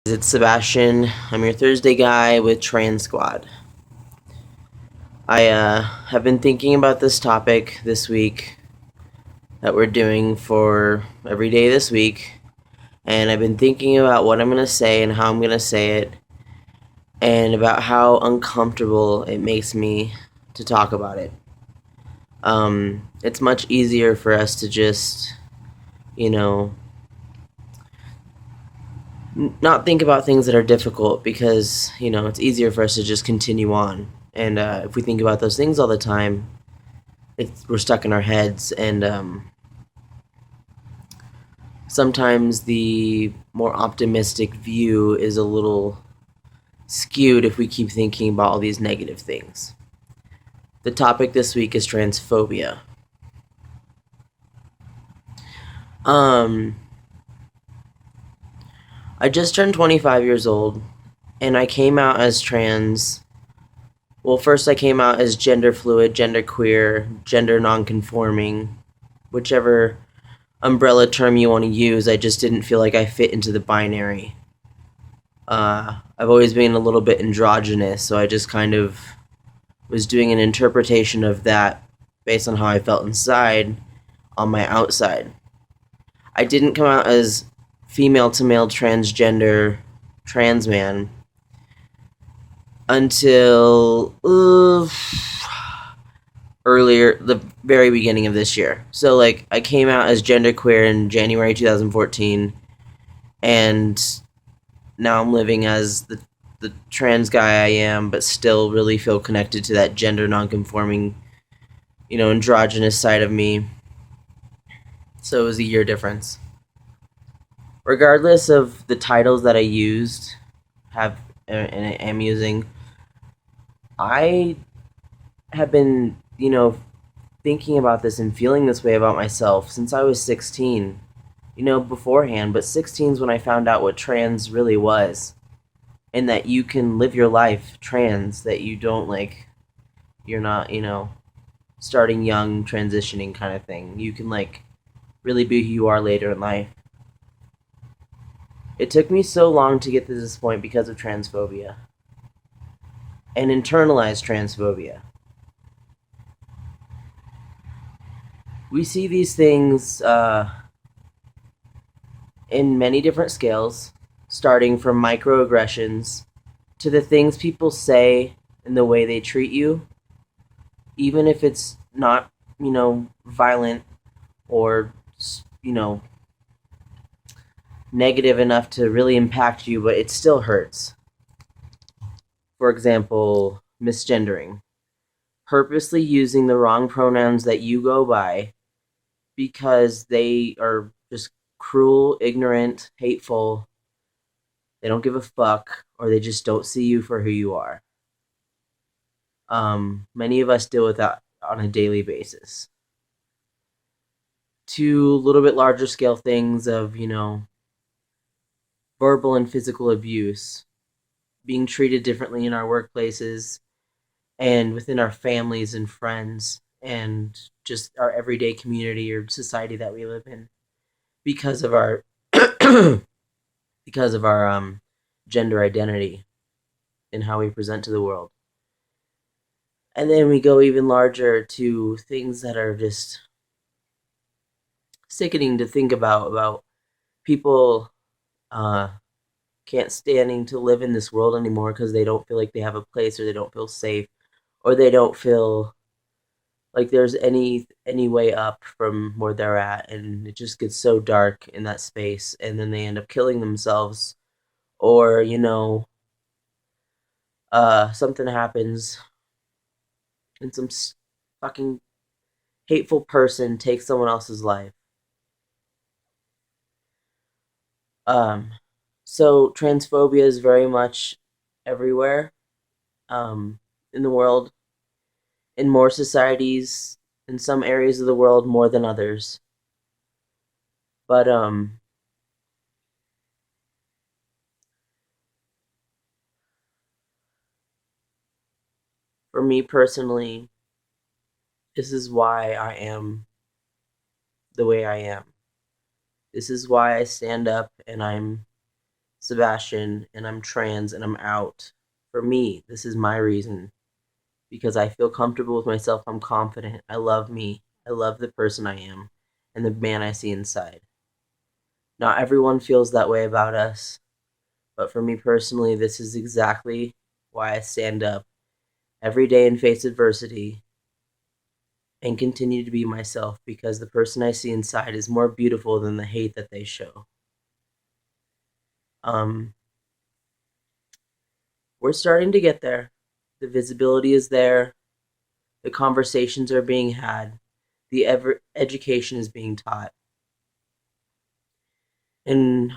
It's Sebastien. I'm your Thursday guy with Transquad. I have been thinking about this topic this week that we're doing for every day this week, and I've been thinking about what I'm going to say and how I'm going to say it, and about how uncomfortable it makes me to talk about it. It's much easier for us to just, you know, not think about things that are difficult because, it's easier for us to just continue on. And if we think about those things all the time, we're stuck in our heads. And sometimes the more optimistic view is a little skewed if we keep thinking about all these negative things. The topic this week is transphobia. I just turned 25 years old, and I came out as trans. Well, first I came out as gender fluid, gender queer, gender non-conforming, whichever umbrella term you want to use. I just didn't feel like I fit into the binary. I've always been a little bit androgynous, so I just kind of was doing an interpretation of that based on how I felt inside on my outside. I didn't come out as female to male transgender trans man until earlier, the very beginning of this year. So, I came out as genderqueer in January 2014, and now I'm living as the trans guy I am, but still really feel connected to that gender nonconforming, androgynous side of me. So it was a year difference. Regardless of the titles that I used, have and am using, I have been, thinking about this and feeling this way about myself since I was 16, beforehand, but 16 is when I found out what trans really was. And that you can live your life trans, that you don't, you're not, starting young, transitioning kind of thing. You can, really be who you are later in life. It took me so long to get to this point because of transphobia. And internalized transphobia. We see these things in many different scales, starting from microaggressions to the things people say and the way they treat you, even if it's not, violent or, negative enough to really impact you, but it still hurts. For example, misgendering. Purposely using the wrong pronouns that you go by because they are just cruel, ignorant, hateful. They don't give a fuck, or they just don't see you for who you are. Many of us deal with that on a daily basis. To a little bit larger scale things of, verbal and physical abuse, being treated differently in our workplaces and within our families and friends and just our everyday community or society that we live in because of our because of our gender identity and how we present to the world. And then we go even larger to things that are just sickening to think about people can't standing to live in this world anymore because they don't feel like they have a place, or they don't feel safe, or they don't feel like there's any way up from where they're at, and it just gets so dark in that space, and then they end up killing themselves, or something happens and some fucking hateful person takes someone else's life. um so transphobia is very much everywhere, in the world, in more societies, in some areas of the world more than others. But for me personally, this is why I am the way I am. This is why I stand up and I'm Sebastien and I'm trans and I'm out. For me, this is my reason. Because I feel comfortable with myself, I'm confident, I love me, I love the person I am, and the man I see inside. Not everyone feels that way about us, but for me personally, this is exactly why I stand up every day and face adversity and continue to be myself, because the person I see inside is more beautiful than the hate that they show. Um, we're starting to get there. The visibility is there. The conversations are being had. The education is being taught. And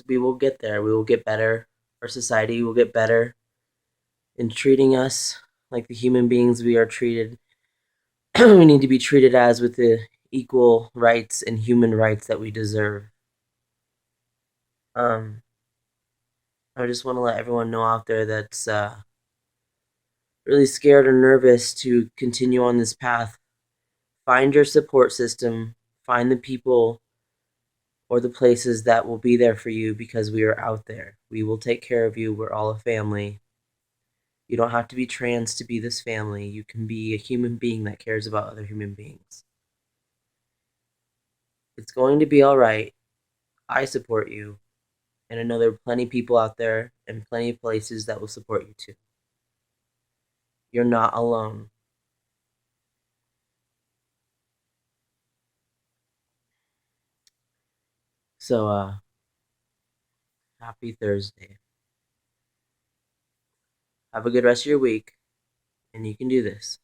we will get there. We will get better. Our society will get better in treating us like the human beings we are treated. We need to be treated as, with the equal rights and human rights that we deserve. Um, I just want to let everyone know out there that's really scared or nervous to continue on this path. Find your support system. Find the people or the places that will be there for you, because we are out there. We will take care of you. We're all a family. You don't have to be trans to be this family. You can be a human being that cares about other human beings. It's going to be all right. I support you. And I know there are plenty of people out there and plenty of places that will support you too. You're not alone. So, happy Thursday. Have a good rest of your week, and you can do this.